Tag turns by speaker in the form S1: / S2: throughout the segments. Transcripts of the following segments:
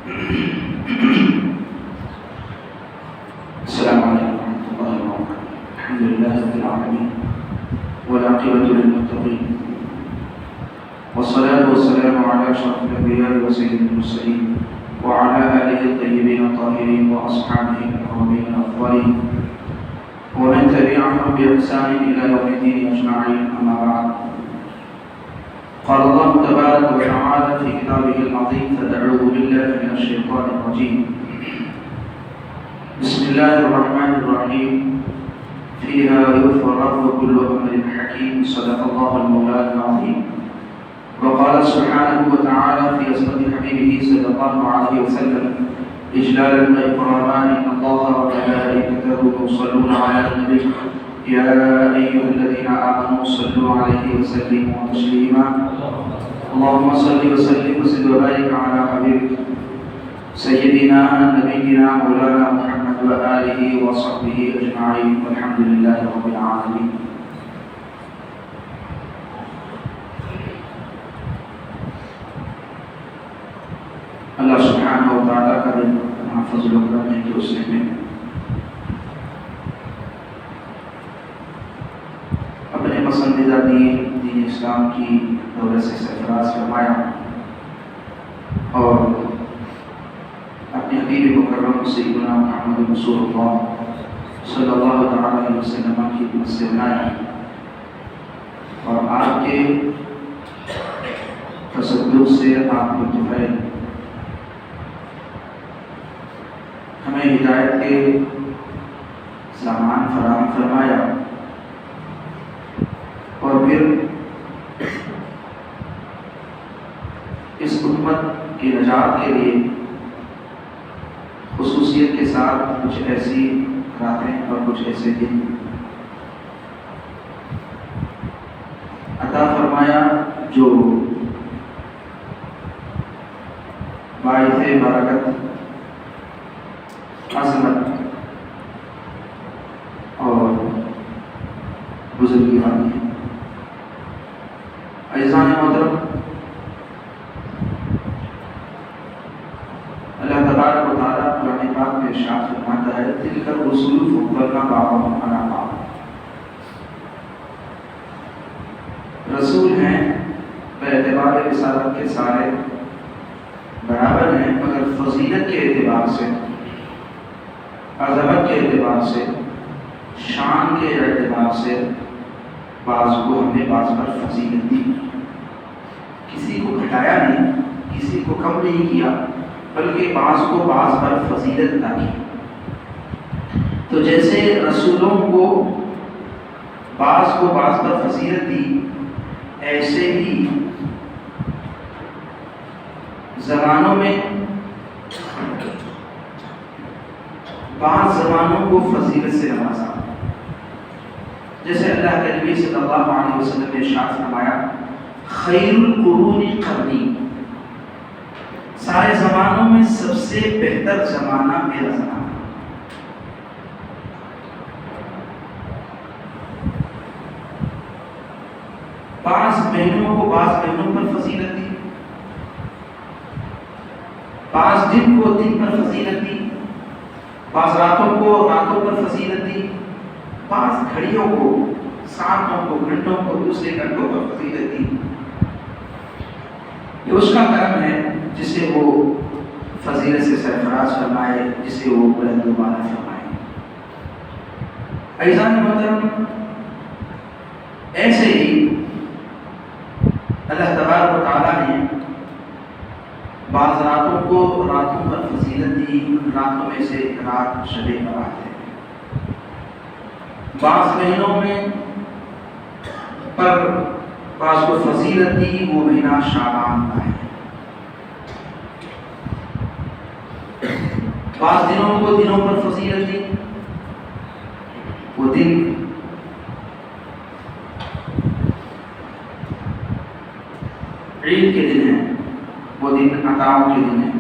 S1: السلام عليكم ورحمة الله وبركاته. الحمد لله رب العالمين والعاقبة للمتقين والصلاة والسلام على أشرف الأنبياء وسيد المرسلين وعلى آله الطيبين الطاهرين وأصحابه الكرامين الأفضلين ومن تبعهم بإحسان إلى يوم الدين أجمعين. أما بعد، قال الله تبارك وتعالى في كتابه العظيم: فأعوذ بالله من الشيطان الرجيم. بسم الله الرحمن الرحيم. فيها يفرق كل أمر حكيم. صدق الله المولى العظيم. وقال سبحانه وتعالى في عصمة حبيبه صلى الله عليه وسلم إجلالا وإكراما: إن الله وملائكته يصلون على النبي يا أيها الذين آمنوا صلوا عليه وسلموا تسليما. اللهم صل وسلم وزد وبارك على حبيبك سيدنا نبينا مولانا محمد وآله وصحبه أجمعين، والحمد لله رب العالمين. اللہ سبحانہ و تعالیٰ کا فضل و کرم ہے کہ اس نے ہمیں اپنے پسندیدہ دین اسلام کی دولت سے سرفراز فرمایا اور اپنے حبیب مکرم سیدنا محمد رسول اللہ صلی اللہ علیہ وسلم کی خدمت سے بنایا اور آپ کے تصدق سے آپ کو تفیل ہمیں ہدایت کے سامان فراہم فرمایا اور پھر اس امت کی نجات کے لیے خصوصیت کے ساتھ کچھ ایسی راتیں اور کچھ ایسے دن عطا فرمایا جو باعث برکت، عظمت اور بزرگی والی ہے. عزیزان محترم، اللہ تبارک و تعالیٰ قرآن پاک میں ارشاد فرماتا ہے: تلک الرسل فضلنا بعضهم علی بعض. رسول ہیں باعتبار رسالت کے سارے برابر ہیں، مگر فضیلت کے اعتبار سے، عظمت کے اعتبار سے، شان کے اعتبار سے بعض کو ہم نے بعض پر فضیلت دی. کسی کو گھٹایا نہیں، کسی کو کم نہیں کیا، بلکہ بعض کو بعض پر فضیلت عطا کی. تو جیسے رسولوں کو بعض پر فضیلت دی، ایسے ہی زمانوں میں بعض زمانوں کو فضیلت سے نوازا. جیسے اللہ کے نبی صلی اللہ علیہ وسلم نے ارشاد فرمایا: خیر القرون قرنی. سارے زمانوں میں سب سے بہتر زمانہ میرا زمانہ. بعض مہینوں کو بعض مہینوں پر فضیلت دی، بعض دن کو دن پر فضیلت دی، بعض راتوں کو راتوں پر فضیلت دی، بعض گھڑیوں کو، ساعتوں کو، گھنٹوں کو، دوسرے گھنٹوں پر فضیلت دی. یہ اس کا کرم ہے جسے وہ فضیلت سے سرفراز فرمائے، جسے وہ بلند و بالا فرمائے. عزیزان محترم، ایسے ہی اللہ تبارک و تعالیٰ نے بعض راتوں کو راتوں پر فضیلت دی. راتوں میں سے رات شب برات ہے. بعض مہینوں میں پر بعض کو فضیلت دی، وہ مہینہ شعبان کا ہے. بعض دنوں کو دنوں پر فضیلت دی، وہ دن عید کے دن ہیں، وہ دن عطاؤں کے دن ہیں.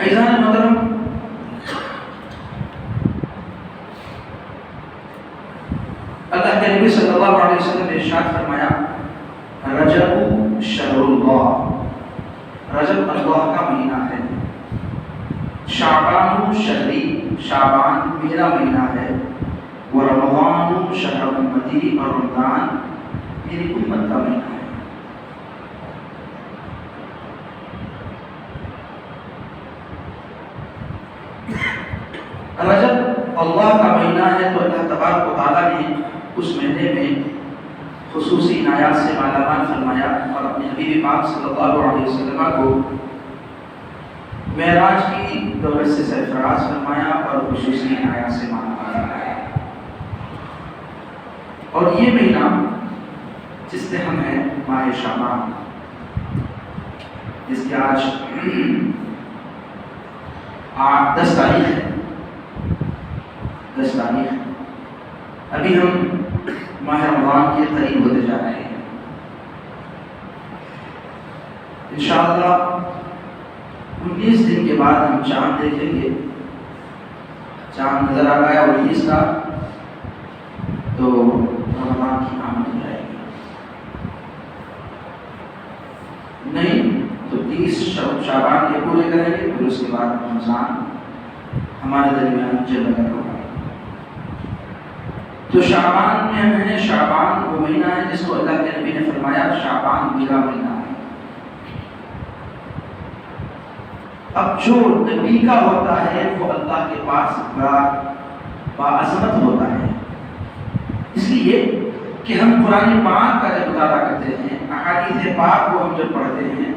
S1: عزیزان محترم، اللہ کے نبی صلی اللہ علیہ وسلم نے ارشاد فرمایا: رجب شہر اللہ. رجب اللہ کا مہینہ ہے، شعبان شہری، شعبان میرا مہینہ ہے، ورمضان شہر امتی، اور رمضان میری امت کا مہینہ ہے۔ رجب اللہ کا مہینہ ہے تو اللہ تبارک و تعالیٰ نے اس مہینے میں خصوصی عنایات سے مالا مال فرمایا اور اپنے حبیب پاک صلی اللہ علیہ وسلم کو معراج کی دولت سے سرفراز فرمایا اور خصوصی عنایات سے مالا مال فرمایا۔ اور یہ مہینہ جس میں ہم ہیں ماہ شعبان، جس کی آج 10 تاریخ ہے، 10 تاریخ، ابھی ہم ماہ رمضان کے قریب ہوتے جا رہے ہیں۔ انشاءاللہ 19 دن کے بعد ہم چاند دیکھیں گے، چاند نظر آ گیا 19 کا تو رمضان کی آمد ہو جائے گی، نہیں تو 30 شعبان کے پورے کریں گے، پھر اس کے بعد رمضان ہمارے درمیان جلوہ ہوگا۔ تو شعبان میں ہم ہیں، شعبان وہ مہینہ ہے جس کو اللہ کے نبی نے فرمایا شعبان میرا مہینہ ہے۔ اب جو نبی کا ہوتا ہے وہ اللہ کے پاس بڑا باعظمت ہوتا ہے، اس لیے کہ ہم قرآن پاک کا جب مطالعہ کرتے ہیں، احادیث پاک کو ہم جب پڑھتے ہیں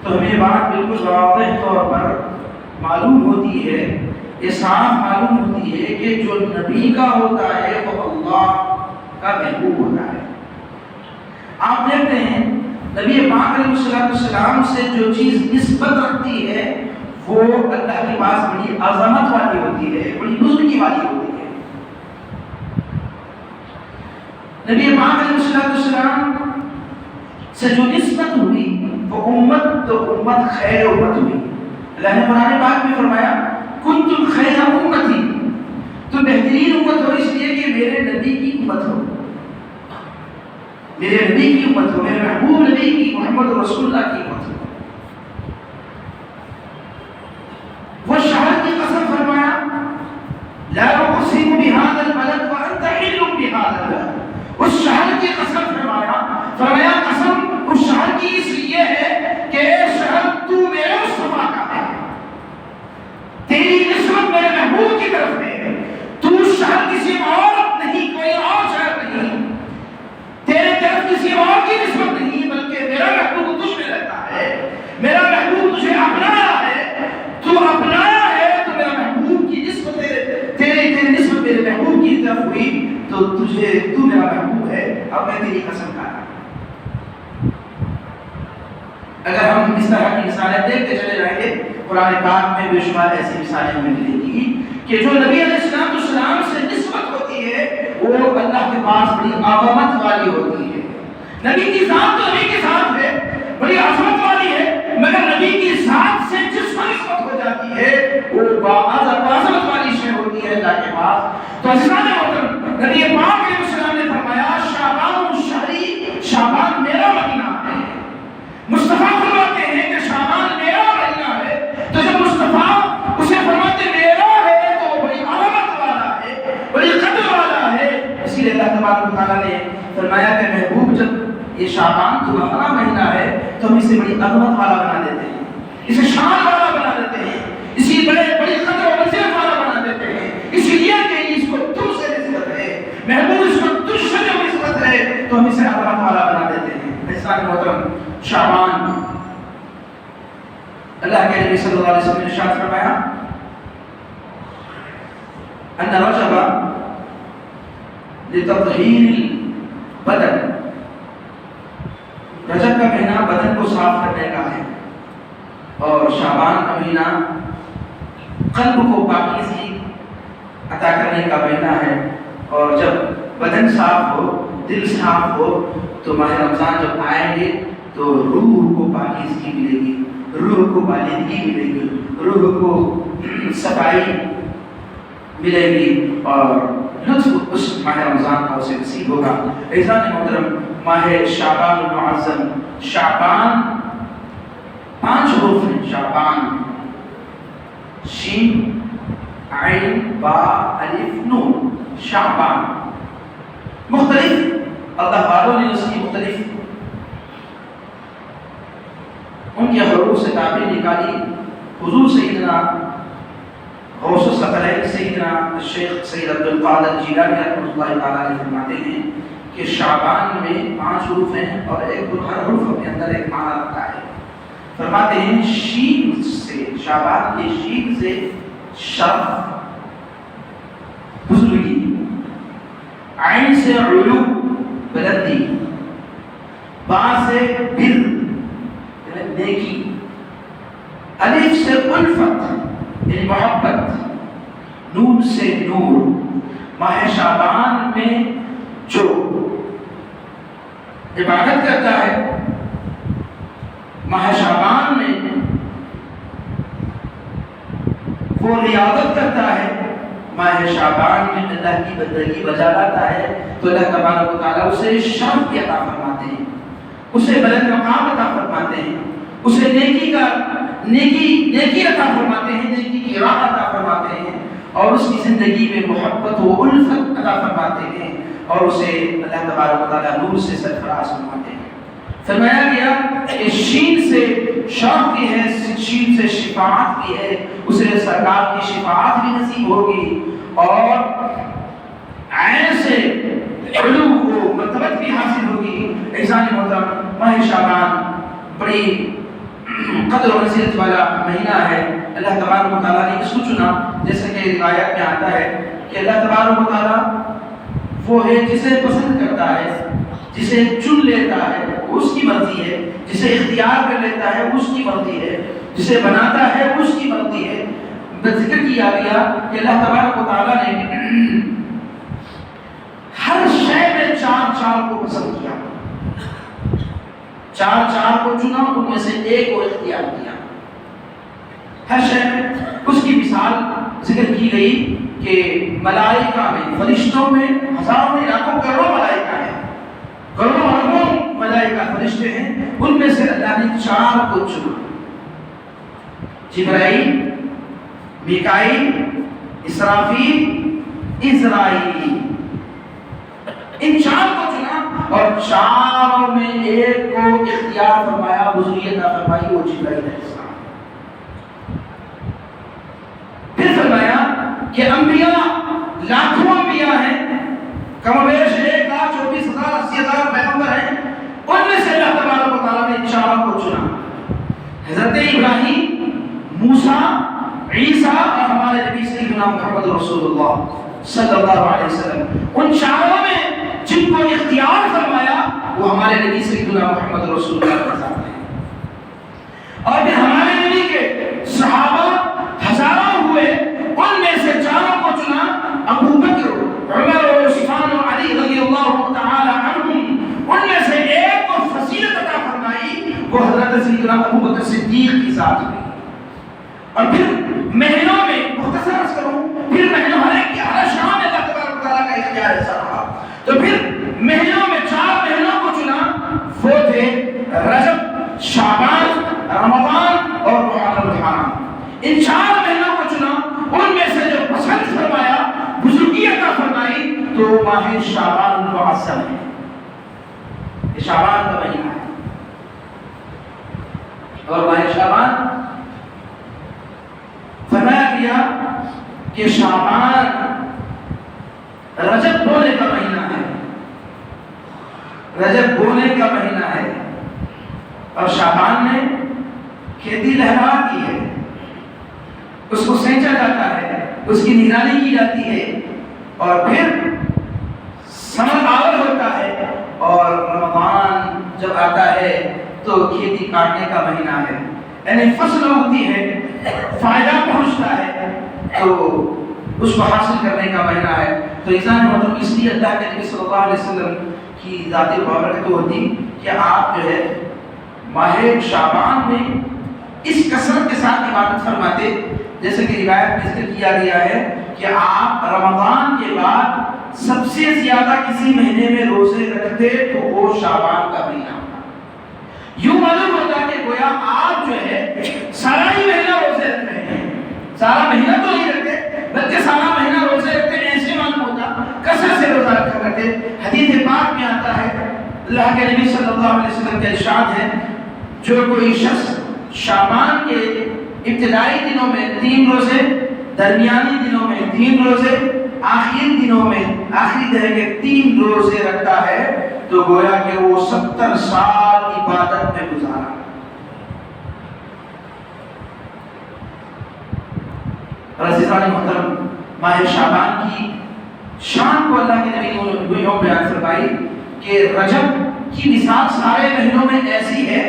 S1: تو ہمیں بات بالکل واضح طور پر معلوم ہوتی ہے، یہ صاف معلوم ہوتی ہے کہ جو نبی کا ہوتا ہے وہ اللہ کا محبوب ہوتا ہے۔ آپ دیکھتے ہیں نبی پاک علیہ السلام سے جو چیز نسبت رکھتی ہے وہ اللہ کے پاس بڑی عظمت والی ہوتی ہے، بڑی بزرگی والی ہوتی ہے۔ نبی پاک علیہ السلام سے جو نسبت ہوئی وہ امت تو امت خیر امت ہوئی۔ اللہ نے قرآن پاک میں فرمایا کنتم خیر امتی، تم بہترین امت ہو اس لیے کہ میرے نبی کی امت ہو، میرے نبی کی امت ہو، میرے محبوب نبی کی، محمد رسول اللہ کی امت ہو۔ وہ شہر کی قسم فرمایا لا اقسم بهذا البلد وانت حل بهذا البلد، اس شہر کی قسم فرمایا قسم اس شہر کی اس لیے ہے کہ اے شہر تو میرے مصطفیٰ کا ہے، تیری نسبت میرے محبوب کی طرف ہے، تو شہر کسی اور نہیں، کوئی اور شہر نہیں، تیرے طرف کسی اور کی نسبت نہیں، بلکہ میرا محبوب تجھ میں رہتا ہے، میرا محبوب تجھے اپنایا ہے، تو اپنایا ہے تو میرا محبوب کی نسبت تیری نسبت میرے محبوب کی طرف ہوئی تو تو میرا محبوب ہے، اب میں تیری قسم کھا رہا ہوں۔ اگر ہم اس طرح کی مثالیں دیکھتے چلے جائیں گے قرآن پاک میں بے شمار ایسی مثالیں ہمیں ملیں گی کہ جو نبی علیہ السلام سے نسبت ہوتی ہے وہ اللہ کے پاس بڑی عظمت والی ہوتی ہے۔ نبی کی ذات تو نبی کی ذات ہے، بڑی عظمت والی ہے، مگر نبی کی ذات سے جس کو نسبت ہو جاتی ہے وہ عظمت والی شے ہوتی ہے اللہ کے پاس۔ تو اسلام محترم نبی پاک علیہ السلام نے فرمایا شعبان شہری، شعبان میرا مہینہ ہے۔ مصطفیٰ فرماتے ہیں کہ شعبان میرا مہینہ ہے، تو جب مصطفیٰ اسے فرماتے میرا ہے تو وہ بڑی عظمت والا ہے، بڑی قدر والا ہے۔ اسی لیے اللہ تبارک و تعالیٰ نے فرمایا کہ محبوب جب یہ شعبان تمہارا مہینہ ہے تو ہم اسے بڑی عظمت والا بنا دیتے ہیں، اسے شان والا بنا دیتے ہیں، اسی بڑی قدر و منزلت والا بنا دیتے ہیں، اسی لیے کہ اس کو تم سے نسبت ہے، محبوب اس کو تجھ سے جو نسبت ہے تو ہم اسے عظمت والا بنا دیتے ہیں۔ احسان محترم شعبان، اللہ کے نبی صلی اللہ علیہ وسلم نے ارشاد فرمایا ان رجب لتطہیر البدن، رجب کا مہینہ بدن کو صاف کرنے کا ہے، اور شعبان کا مہینہ قلب کو پاکیزگی عطا کرنے کا مہینہ ہے، اور جب بدن صاف ہو، دل صاف ہو تو ماہ رمضان جب آئیں گے تو روح کو پاکیزگی ملے گی، روح کو بالیدگی ملے گی، روح کو صفائی ملے گی، اور لطف اس ماہ رمضان کا اسے نصیب ہوگا۔ عزیزان محترم، ماہ شعبان المعظم، شعبان 5 حروف شعبان، شین عین با الف نون، شعبان. مختلف اللہ والوں نے اس کی مختلف ان کے حروف سے تعبیر نکالی. حضور سیدنا غوث الثقلین سیدنا الشیخ سید عبد القادر جیلانی رحمۃ اللہ تعالیٰ علیہ فرماتے ہیں کہ شعبان میں 5 حروف ہیں اور ہر حرف اپنے اندر ایک معنی رکھتا ہے. فرماتے ہیں شین سے، شعبان کے شین سے شرف، بزرگی، عین سے علو، بلندی، با سے بر نیکی، الف سے الفت یعنی محبت، نون سے نور. ماہ شعبان میں جو عبادت کرتا ہے، ماہ شعبان میں وہ ریاضت کرتا ہے، ماہ شعبان میں اللہ کی بندگی بجا لاتا ہے، تو اللہ تبارک و تعالیٰ اسے شرف کی عطا فرماتے ہیں، اسے بلند مقام عطا فرماتے ہیں، اسے نیکی عطا فرماتے ہیں، نیکی کی راہ عطا فرماتے ہیں، اور اس کی زندگی میں محبت و الفت عطا فرماتے ہیں، اور اسے اللہ تبارک و تعالیٰ نور سے سرفراز فرماتے ہیں. فرمایا گیا کہ شین سے شرف کی ہے، شین سے شفاعت کی ہے، اسے سرکار کی شفاعت بھی نصیب ہوگی، اور عین سے علو کو مرتبت بھی حاصل ہوگی. احسان محترم، ماہ شعبان بڑی قدر و نصیحت والا مہینہ ہے. اللہ تبارک و تعالیٰ نے اس کو چنا، جیسے کہ روایت میں آتا ہے کہ اللہ تبارک و تعالیٰ وہ ہے جسے پسند کرتا ہے، جسے چن لیتا ہے اس کی مرضی ہے، جسے اختیار کر لیتا ہے اس کی مرضی ہے، جسے بناتا ہے اس کی مرضی ہے. ذکر کیا گیا کہ اللہ تبارک و تعالیٰ نے ہر شے میں 4 کو پسند کیا، 4 کو چنا، ان میں سے ایک کو اختیار کیا. ہر شے میں اس کی مثال ذکر کی گئی کہ ملائکہ میں، فرشتوں میں ہزاروں لاکھوں کروڑوں ملائکہ ہیں، کروڑوں اربوں ملائکہ فرشتے ہیں، ان میں سے اللہ نے 4 کو چنا. جبرائیل، میکائیل، اسرافیل، عزرائیل، ان 4 کو چنا، اور 4 میں ایک کو اختیار فرمایا، حضوری عطا فرمائی، وہ جبرائیل علیہ السلام. پھر فرمایا کہ انبیاء لاکھوں انبیاء ہیں، کم و بیش 1,24,000 پیغمبر ہیں، ان میں سے اللہ تبارک و تعالیٰ نے 4 کو چنا. حضرت ابراہیم، موسیٰ، عیسیٰ اور ہمارے نبی سیدنا محمد رسول اللہ صلی اللہ علیہ وسلم، ان 4 میں جن کو اختیار فرمایا وہ ہمارے نبی سیدنا محمد رسول اللہ کے ساتھ ہیں. اور پھر ہمارے نبی کے صحابہ ہزاروں ہوئے، ان میں سے 4 کو چنا. ابو بکر، عمر و عثمان و علی رضی اللہ تعالی عنہم، ان میں سے ایک کو فضیلت عطا فرمائی، وہ حضرت سیدنا ابو بکر صدیق کی ذات ہوئی. اور پھر مہینوں میں مختصر عرض کروں، پھر مہینوں ہر شام میں اللہ تبارک و تعالیٰ کا اختیار ایسا رہا. تو پھر مہینوں میں 4 مہینوں کو چنا، وہ تھے رجب، شعبان، رمضان اور محرم الحرام. ان 4 مہینوں کو چنا، ان میں سے جو پسند فرمایا، بزرگی عطا فرمائی، تو ماہ شعبان معظم ہے. یہ شعبان کا مہینہ ہے، اور ماہ شعبان فرمایا گیا کہ شعبان رجب بونے کا مہینہ ہے، رجب بونے کا مہینہ ہے، اور شعبان میں کھیتی لہراتی ہے، اس کو سینچا جاتا ہے، اس کی نگرانی کی جاتی ہے، اور پھر ثمر آور ہوتا ہے، اور رمضان جب آتا ہے تو کھیتی کاٹنے کا مہینہ ہے، یعنی فصل ہوتی ہے، فائدہ پہنچتا ہے، تو اس کو حاصل کرنے کا مہینہ ہے. تو انسان مطلب اس لیے اللہ کے نبی صلی اللہ علیہ وسلم کی ذاتی بابرکت ہوتی کہ آپ جو ہے ماہ شعبان میں اس کثرت کے ساتھ عبادت فرماتے، جیسے کہ روایت میں ذکر کیا گیا ہے کہ آپ رمضان کے بعد سب سے زیادہ کسی مہینے میں روزے رکھتے تو وہ شعبان کا مہینہ. یوں معلوم ہوتا کہ گویا آپ جو ہے سارا اللہ کے نبی صلی اللہ علیہ وسلم کا ارشاد ہے جو کوئی شخص شعبان کے ابتدائی دنوں میں 3 روزے، درمیانی دنوں میں 3 روزے، آخری دنوں میں آخری دن کے 3 روزے رکھتا ہے تو گویا کہ وہ 70 سال عبادت میں گزارا۔ عزیزان محترم، ماہ شعبان کی شان کو اللہ کے نبی نے یوں بیان فرمائی کہ رجب کی مثال سارے مہینوں میں ایسی ہے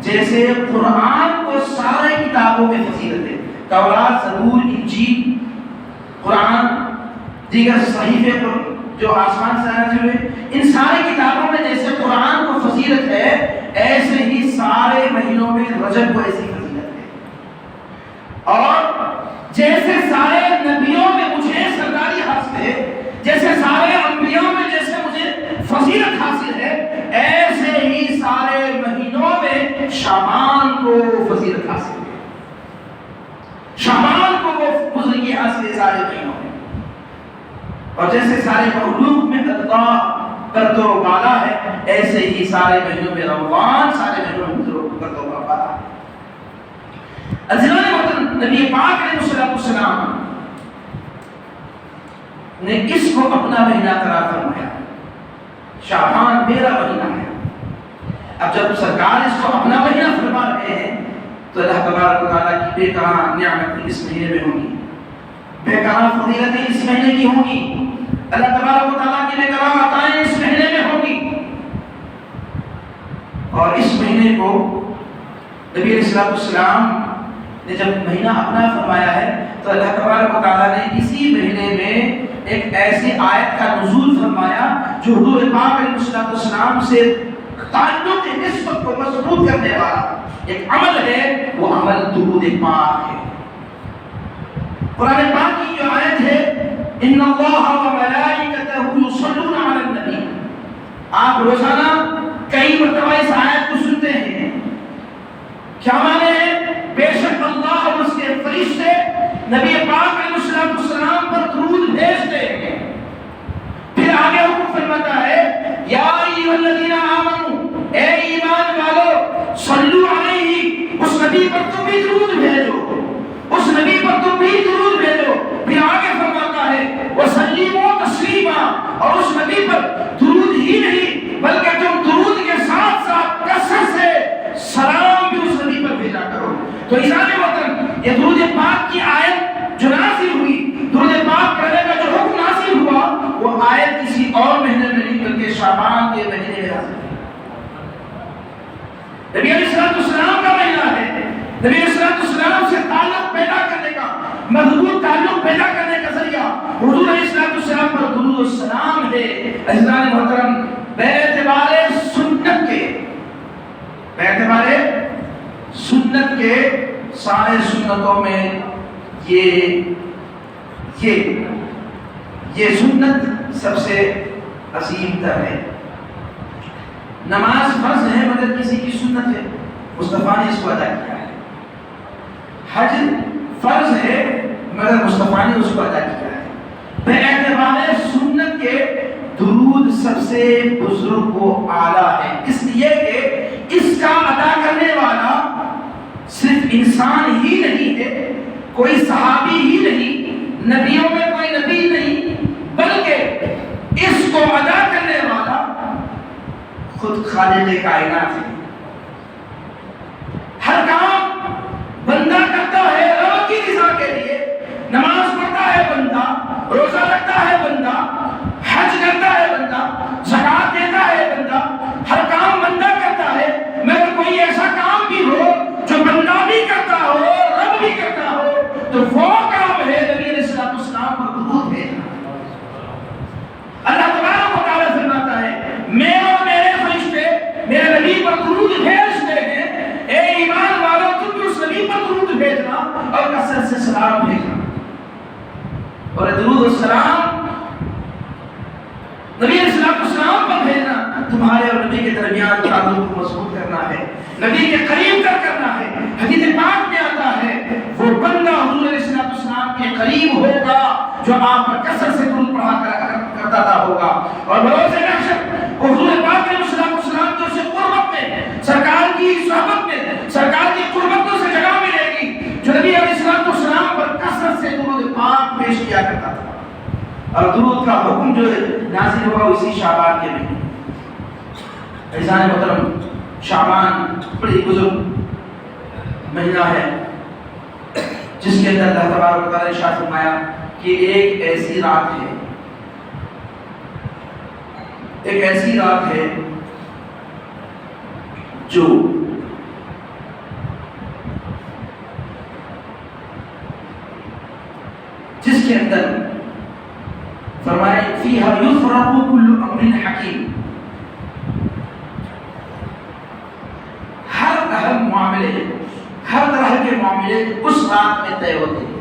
S1: جیسے قرآن کو سارے کتابوں میں فضیلت ہے۔ تورات، زبور، انجیل، قرآن، دیگر صحیفے جو آسمان سے نازل ہوئے، ان سارے کتابوں میں جیسے قرآن کو فضیلت ہے ایسے ہی سارے مہینوں میں رجب کو ایسی فضیلت ہے۔ اور جیسے سارے نبیوں میں مجھے سرداری حاصل ہے، جیسے سارے انبیاء میں جیسے مجھے فضیلت حاصل ہے، ایسے ہی سارے مہینوں میں شعبان کو فضیلت حاصل ہے۔ شعبان کو وہ بزرگی حاصل ہے سارے مہینوں میں، اور جیسے سارے مخلوق میں اللہ قدر و بالا ہے ایسے ہی سارے مہینوں میں رمضان سارے مہینوں میں قدر و بالا ہے۔ عزیزان محترم، نبی پاک علیہ السلام نے اس کو اپنا مہینہ قرار فرمایا، شعبان میرا مہینہ ہے۔ اب جب سرکار اس کو اپنا مہینہ فرما رہے ہیں تو اللہ تبارک و تعالیٰ کی بے کہاں نعمت اس مہینے میں ہوگی، بے کہاں فضیلتیں اس مہینے کی ہوں گی، اللہ تبارک و تعالیٰ کی بے کہاں عطائیں اس مہینے میں ہوں گی۔ اور اس مہینے کو نبی علیہ السلام نے جب مہینہ اپنا فرمایا ہے تو اللہ تبارک و تعالیٰ نے اسی مہینے میں ایک ایسی آیت کا نزول فرمایا جو حضور پاک علیہ السلام سے تعلق نسبت کو مضبوط کرنے والا ایک عمل ہے، وہ عمل درود پاک ہے۔ قرآن پاک کی جو آیت ہے ان اللہ و ملائکتہ یصلون علی النبی، آپ روزانہ کئی مرتبہ اس آیت کو سنتے ہیں، کیا معنی ہے؟ بے شک اللہ اور اس کے فرشتے نبی پاک علیہ السلام پر درود بھیجتے ہیں۔ پھر آگے حکم فرماتا ہے یا ایھا الذین آمنوا، اے ایمان والو، صلو علیہ، اس نبی پر تم بھی درود بھیجو، اس نبی پر تم بھی درود بھیجو۔ پھر آگے فرماتا ہے وسلموا تسلیما، اور اس نبی پر درود ہی نہیں بلکہ تم درود کے ساتھ ساتھ کثرت سے سلام بھی اس نبی پر بھیجا کرو۔ تو عزیزان محترم، یہ درود پاک کی آیت جو نازل ہوئی، درود پاک پڑھنے کا جو حکم نازل ہوا، وہ آیت کسی اور مہینے میں نہیں بلکہ شعبان کے مہینے میں نازل ہوئی۔ نبی علیہ السلام کا مہینہ ہے، نبی علیہ السلام سے تعلق پیدا کرنے کا، مضبوط تعلق پیدا کرنے کا ذریعہ حضور علیہ السلام پر درود و سلام ہے۔ عزیزان محترم، باعتبار سنت کے سارے سنتوں میں یہ سنت سب سے عظیم تر ہے۔ نماز فرض ہے مگر کسی کی سنت ہے، مصطفیٰ نے اس کو ادا کیا ہے۔ حج فرض ہے مگر مصطفیٰ نے اس کو ادا کیا ہے۔ باعتبار سنت کے درود سب سے بزرگ و اعلیٰ ہے، اس لیے کہ اس کا ادا کرنے والا صرف انسان ہی نہیں ہے، کوئی صحابی ہی نہیں، نبیوں میں کوئی نبی نہیں، بلکہ اس کو ادا کرنے والا خود خالق کائنات ہے۔ ہر کام بندہ کرتا ہے رب کی رضا کے لیے، نماز پڑھتا ہے بندہ، روزہ رکھتا ہے بندہ، حج کرتا ہے بندہ، زکات دیتا ہے بندہ، ہر کام بندہ کرتا ہے، مگر کوئی ایسا کام بھی ہو جو بندہ بھی کرتا ہو رب بھی کرتا ہو تو وہ کام ہے نبی علیہ السلام پر درود بھیجنا۔ اللہ تبارک و تعالیٰ فرماتا ہے میں اور میرے فرشتے میرے نبی پر درود بھیجتے ہیں، اے ایمان والو تم بھی اس نبی پر درود بھیجنا اور کثرت سے سلام بھیجنا۔ اور درود و سلام نبی علیہ السلام پر بھیجنا تمہارے اور نبی کے درمیان تعلق کو مضبوط کرنا ہے، نبی کے قریب تر کرنا ہے۔ حدیث پاک میں آتا ہے وہ بندہ حضور علیہ السلام کے قریب ہوگا جو آپ پر کثرت سے درود پڑھا کرتا ہوگا، اور بروز محشر حضور پاک علیہ السلام اور درود کا حکم جو نازل ہوا اسی شعبان کے مہینے۔ عزیزان محترم، شعبان بڑی بزرگ مہینہ ہے جس کے اندر اللہ تبارک و تعالیٰ نے ارشاد فرمایا کہ ایک ایسی رات ہے، ایک ایسی رات ہے جو جس کے اندر فرمائے فیہا یفرق کل امر حکیم، ہر اہم معاملے، ہر طرح کے معاملے اس رات میں طے ہوتے ہیں۔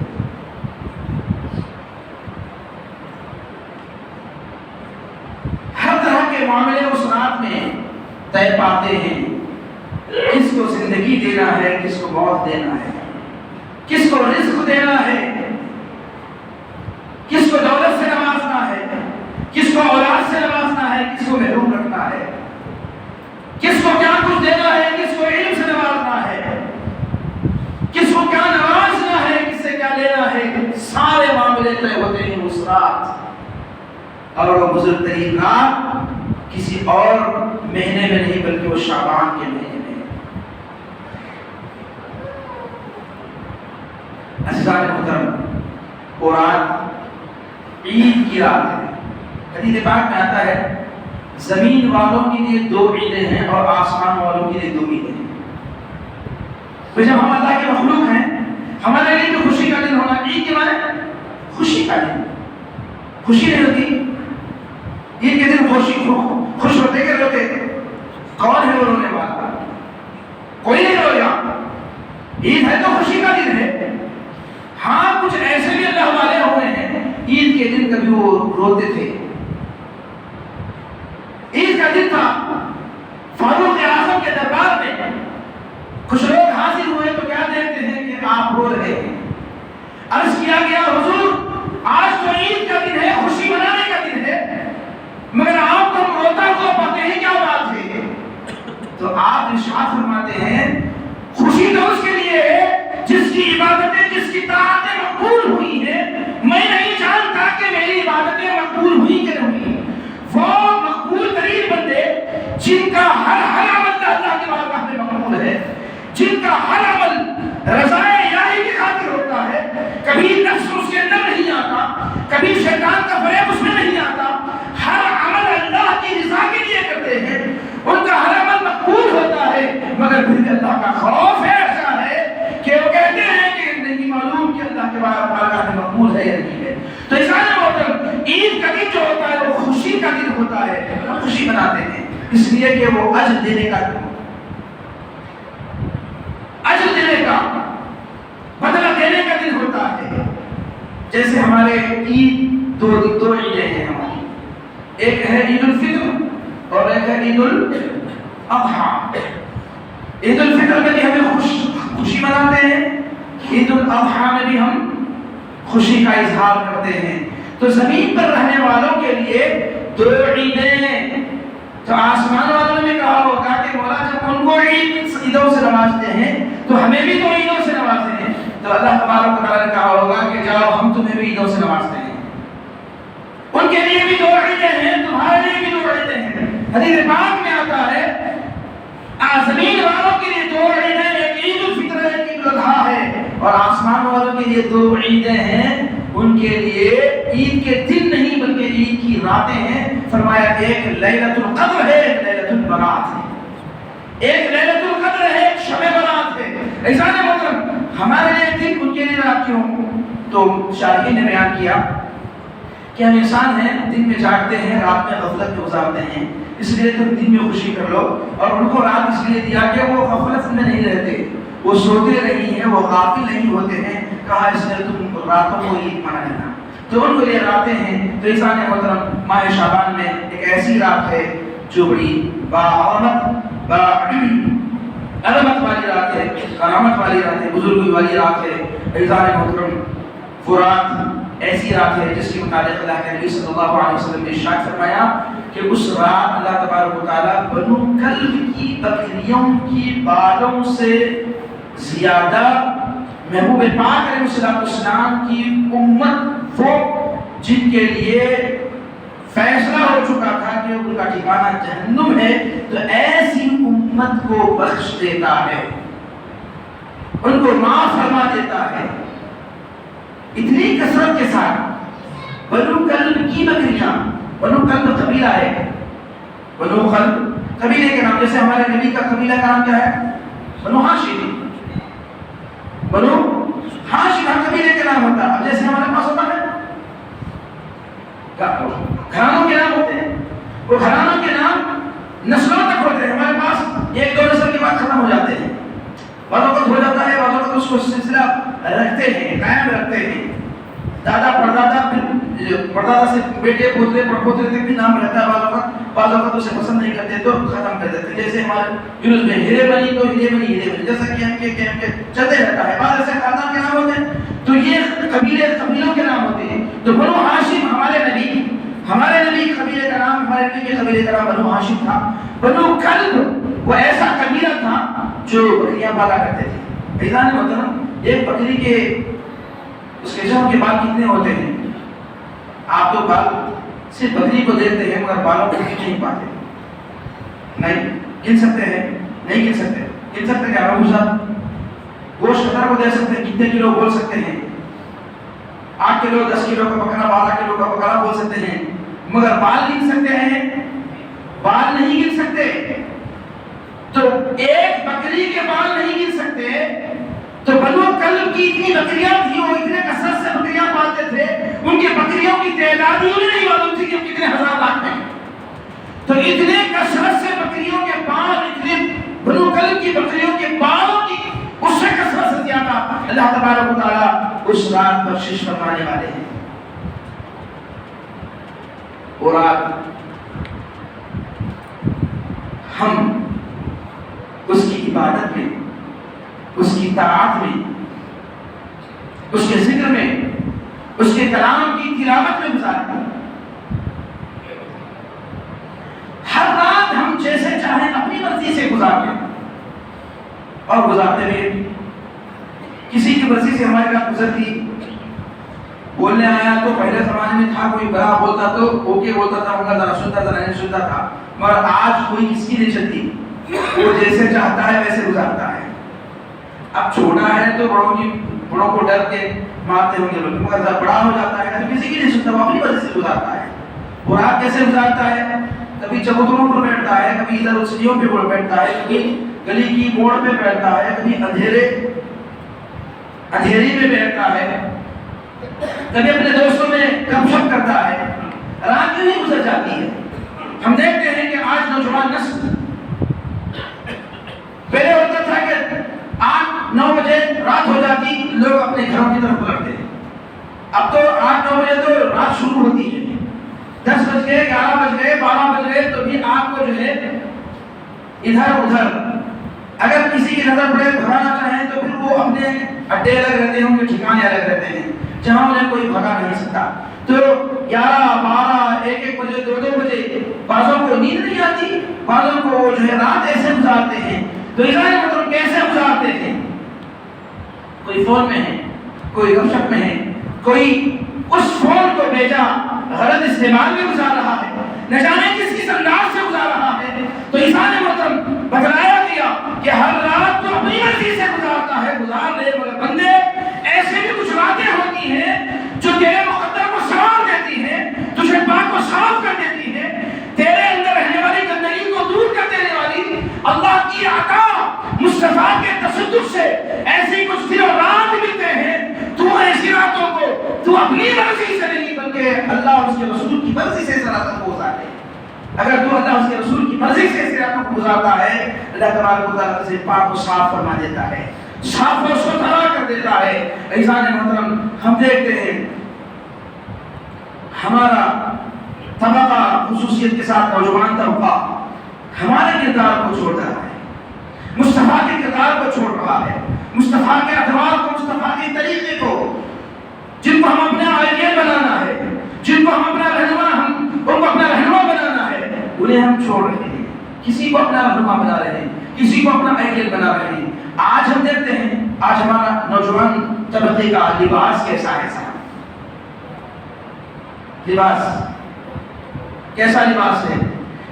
S1: ہر طرح کے معاملے اس رات میں طے پاتے ہیں۔ کس کو زندگی دینا ہے، کس کو موت دینا ہے، کس کو رزق دینا ہے، کس کو دولت سے نوازنا ہے، کس کو اولاد سے نوازنا ہے، کس کو محروم رکھنا ہے، کس کو کیا کچھ دینا ہے، کس کو علم سے نوازنا ہے، کس کو کیا نوازنا ہے، کس سے کیا لینا ہے، سارے معاملے طے ہوتے ہیں اس رات۔ اور وہ بزرگ ترین رات کسی اور مہینے میں نہیں بلکہ وہ شعبان کے مہینے میں۔ عزیزان محترم، وہ رات عید کی رات ہے۔ حدیث پاک میں آتا ہے زمین والوں کے لیے 2 عیدیں ہیں اور آسمان والوں کے لیے 2 عیدیں ہیں۔ تو جب ہم اللہ کے مخلوق ہیں، ہمارے لیے تو خوشی کا دن ہونا، عید کے معنی خوشی کا دن۔ خوشی نہیں ہوتی عید کے دن، خوش ہوتے کہ روتے؟ کون ہے وہ رونے والا؟ کوئی نہیں رویا۔ عید ہے تو خوشی کا دن ہے۔ ہاں کچھ ایسے بھی اللہ والے ہوئے ہیں عید کے دن کبھی وہ روتے تھے۔ عید کا دن تھا، فاروق اعظم کے دربار میں کچھ لوگ حاضر ہوئے تو کیا دیکھتے ہیں کہ آپ رو رہے ہیں۔ عرض کیا گیا حضور آج تو عید کا دن ہے، خوشی منانے کا دن ہے، مگر آپ کو روتا ہوا پاتے ہیں، کیا بات ہے؟ تو آپ ارشاد فرماتے ہیں خوشی تو اس کے لیے ہے جس کی عبادتیں، جس کی طاعتیں مقبول ہوئی ہیں۔ میں نہیں جانتا کہ میری عبادتیں مقبول ہوئی کہ نہیں۔ وہ مقبول ترین بندے جن کا ہر عمل اللہ کے بارگاہ میں مقبول ہے، جن کا ہر عمل رضائے الہی کی خاطر ہوتا ہے، کبھی نفس اس کے اندر نہیں آتا، کبھی شیطان کا فریب اس میں نہیں آتا، ہر عمل اللہ کی رضا کے لیے کرتے ہیں، ان کا ہر عمل مقبول ہوتا ہے، مگر پھر اللہ کا خوف ایسا ہے کہ وہ کہتے ہیں کہ نہیں معلوم کہ اللہ کے بارگاہ میں مقبول ہے یا نہیں ہے۔ تو عزیزان محترم، عید کا دن جو ہوتا ہے وہ خوشی کا دن ہوتا ہے، ہم خوشی مناتے ہیں اس لیے کہ وہ اجر دینے کا دن، اجر دینے کا، بدلہ دینے کا دن ہوتا ہے۔ جیسے ہمارے عید دو عیدیں ہیں ہماری، ایک ہے عید الفطر اور ایک ہے عید الاضحیٰ۔ عید الفطر میں بھی ہمیں خوشی مناتے ہیں، عید الاضحیٰ میں بھی ہم خوشی کا اظہار کرتے ہیں۔ تو زمین پر رہنے والوں کے لیے 2 عیدیں، تو آسمان والوں نے کہا ہوگا کہ مولا جب ان کو عیدوں سے نوازتے ہیں تو ہمیں بھی تو عیدوں سے نوازتے ہیں۔ تو اللہ تبارک و تعالیٰ نے کہا ہوگا کہ جاؤ ہم تمہیں بھی عیدوں سے نوازتے ہیں۔ ان کے لیے بھی 2 عیدیں ہیں، تمہارے لیے بھی 2 عیدیں ہیں۔ حدیث پاک میں آتا ہے زمین والوں کے لیے 2 عیدیں، ایک عید الفطر ہے، ایک عید الاضحیٰ ہے، اور آسمان والوں کے لیے 2 عیدیں ہیں۔ ان کے لیے عید کے دن نہیں بلکہ عید کی راتیں ہیں۔ فرمایا ایک لیلۃ القدر ہے، ایک لیلۃ البرات ہے، ایک لیلۃ القدر ہے، ایک شب برات ہے۔ عزیزان محترم، ہمارے لیے دن، ان کے لیے رات کیوں؟ تو شارحین نے بیان کیا کہ ہم انسان ہیں، دن میں جاگتے ہیں، رات میں غفلت میں گزارتے ہیں، اس لیے تم دن میں خوشی کر لو، اور ان کو رات اس لیے دیا کہ وہ غفلت میں نہیں رہتے، وہ سوتے نہیں ہیں، وہ غافل نہیں ہوتے ہیں، کہا اس لیے تم راتوں کو عید منا لینا، تو ان کے لیے راتیں ہیں۔ تو انسان محترم، ماہ شعبان میں ایک ایسی رات ہے جو بڑی علامت والی رات ہے، کرامت والی رات ہے، بزرگی والی رات ہے۔ انسان محترم، وہ رات ایسی رات ہے جس کے متعلق اللہ کے نبی صلی اللہ علیہ وسلم نے ارشاد فرمایا کہ اس رات اللہ تبارک و تعالیٰ بنو کلب کی بکریوں کی بالوں سے زیادہ محبوب پاک علیہ السلام کی امت، وہ جن کے لیے فیصلہ ہو چکا تھا کہ ان کا ٹھکانہ جہنم ہے، تو ایسی امت کو بخش دیتا ہے، ان کو معاف فرما دیتا ہے۔ اتنی کثرت کے ساتھ بنو کلب کی بکریاں، بنو کلب قبیلہ ہے، بنو کلب قبیلے کے نام، جیسے ہمارے نبی کا قبیلہ کا نام کیا ہے؟ بنو ہاشم، بنو ہاشم ہر قبیلے کے نام ہوتا ہے۔ اب جیسے ہمارے پاس ہوتا ہے گھرانوں کے نام ہوتے ہیں، وہ گھرانوں کے نام نسلوں تک ہوتے ہیں، ہمارے پاس ایک دو نسل کے بعد ختم ہو جاتے ہیں، بعض وقت ہو جاتا ہے، بعض وقت اس کو سلسلہ رکھتے ہیں، قائم رکھتے ہیں، دادا پردادا سے بیٹے پوترے پڑپوترے تک بھی نام رہتا ہے، بعض وقت اسے پسند نہیں کرتے تو ختم کر دیتے ہیں۔ جیسے ہمارے یونس میں ہیرے بنی تو ہیرے بنی جیسا کہ ہم کے چلتے رہتا ہے، بعض ایسے خاندان کے نام ہوتے ہیں تو یہ قبیلوں کے نام ہوتے ہیں۔ تو بنو ہاشم ہمارے نبی قبیلے کا نام، ہمارے نبی کے قبیلے کا نام بنو ہاشم تھا۔ بنو کلب وہ ایسا قبیلہ تھا جو بکریاں پالا کرتے تھے۔ ایزان محترم، ایک بکری کے اس کے جسم کے بال کتنے ہوتے ہیں؟ آپ تو بال صرف بکری کو دیکھتے ہیں مگر بالوں کو نہیں پاتے، نہیں گن سکتے ہیں؟ نہیں گن سکتے۔ گن سکتے کیا بابو صاحب؟ گوشت قطر کو دے سکتے ہیں، کتنے کلو بول سکتے ہیں؟ 8 کلو 10 کلو کا بکرا، 12 کلو کا بکرا بول سکتے ہیں، مگر بال گن سکتے ہیں؟ بال نہیں گن سکتے۔ تو ایک بکری کے بال نہیں گن سکتے، تو بنو کلب کی اتنی بکریاں تھی، وہ اتنے کثرت سے بکریاں پالتے تھے، ان کے بکریوں کی تعداد ہی انہیں نہیں معلوم تھی کہ کتنے ہزار لاکھ ہیں۔ تو اتنے کثرت سے بکریوں کے بال، اتنے بنو کلب کی بکریوں کے بالوں کی اس سے کثرت سے زیادہ اللہ تبارک و تعالیٰ اس رات بخشش فرمانے والے ہیں۔ وہ رات ہم اس کی عبادت میں، اس کی طاعت میں، اس کے ذکر میں، اس کے کلام کی تلاوت میں گزارتے ہیں۔ ہر رات ہم جیسے چاہیں اپنی مرضی سے گزارتے ہیں، اور گزارتے ہوئے کسی کی مرضی سے ہمارے رات گزرتی۔ بولنے آیا تو پہلے زمانے میں تھا، کوئی بڑا بولتا تو اوکے بولتا تھا، مگر ذرا سنتا ذرا نہیں سنتا تھا، مگر آج کوئی کس کی نہیں چلتی، وہ جیسے چاہتا ہے ویسے گزارتا ہے۔ اب چھوٹا ہے تو بڑوں کو ڈر کے مارتے ہوں گے لوگ، مگر جب بڑا ہو جاتا ہے تو کسی کی نہیں سنتا، وہ اپنی وجہ سے گزارتا ہے۔ اور رات کیسے گزارتا ہے؟ کبھی چبوتروں پر بیٹھتا ہے، کبھی ادھر سڑیوں پہ بیٹھتا ہے، کبھی گلی کی موڑ پہ بیٹھتا ہے، کبھی اندھیری میں بیٹھتا ہے، کبھی اپنے دوستوں میں گپ شپ کرتا ہے۔ رات کیوں نہیں گزر جاتی ہے؟ ہم دیکھتے ہیں کہ آج نوجوان نسل، پہلے ہوتا تھا کہ 8-9 بجے رات ہو جاتی، لوگ اپنے گھروں کی طرف پلٹتے، اب تو 8-9 بجے تو رات شروع ہوتی ہے، 10 بج گئے، 11 بج گئے، 12 بج گئے تو بھی آپ کو جو ہے ادھر ادھر اگر کسی کی نظر پڑے بھگانا چاہیں تو پھر وہ اپنے اڈے الگ رہتے ہیں، ان کے ٹھکانے الگ رہتے ہیں جہاں انہیں کوئی بھگا نہیں سکتا۔ تو 11، 12، 1 بجے، 2 بجے بعضوں کو نیند نہیں آتی، بعضوں کو وہ جو ہے رات ایسے گزارتے ہیں۔ تو مطلب کیسے گزارتے ہیں؟ کوئی فون میں ہے، کوئی گپ شپ میں ہے، کوئی اس فون کو بھیجا غلط استعمال میں گزار رہا ہے، نہ جانے کس کس انداز سے گزار رہا ہے۔ تو انسان مطلب بتلایا گیا کہ ہر رات تو اپنی مرضی سے گزارتا ہے، گزار لے، مگر بندے ایسے بھی کچھ راتیں ہوتی ہیں جو تیرے مقدر کو سنوار دیتی ہیں، تجھے پاک کو صاف کر دیتی ہیں، تیرے اندر رہنے والی گندگی کو دور کر دینے والی اللہ کی عطا مصطفیٰ کے تصدق سے ایسی کچھ دن اور رات ملتے ہیں۔ تو ایسی راتوں کو تو اپنی مرضی سے نہیں بلکہ اللہ اور اس کے رسول کی مرضی سے اس راتوں کو گزارے۔ اگر تو اللہ اس کے رسول کی مرضی سے اس راتوں کو گزارتا ہے، اللہ تبارک و تعالیٰ سے پاک کو صاف فرما دیتا ہے، صاف و ستھرا کر دیتا ہے۔ عزیزان محترم، ہم دیکھتے ہیں ہمارا طبقہ، خصوصیت کے ساتھ نوجوان طبقہ ہمارے کردار کو چھوڑ رہا ہے، مصطفیٰ کے کردار کو چھوڑ رہا ہے، مصطفیٰ کے ادوار کو، مصطفیٰ کے طریقے کو، جن کو ہم اپنا آئیڈیل بنانا ہے، جن کو ہم اپنا رہنما، ان کو اپنا رہنما بنانا ہے، انہیں ہم چھوڑ رہے ہیں، کسی کو اپنا رہنما بنا رہے ہیں، کسی کو اپنا آئیڈیل بنا رہے ہیں۔ آج ہم دیکھتے ہیں آج ہمارا نوجوان طبقے کا لباس کیسا ہے صاحب، لباس کیسا لباس ہے؟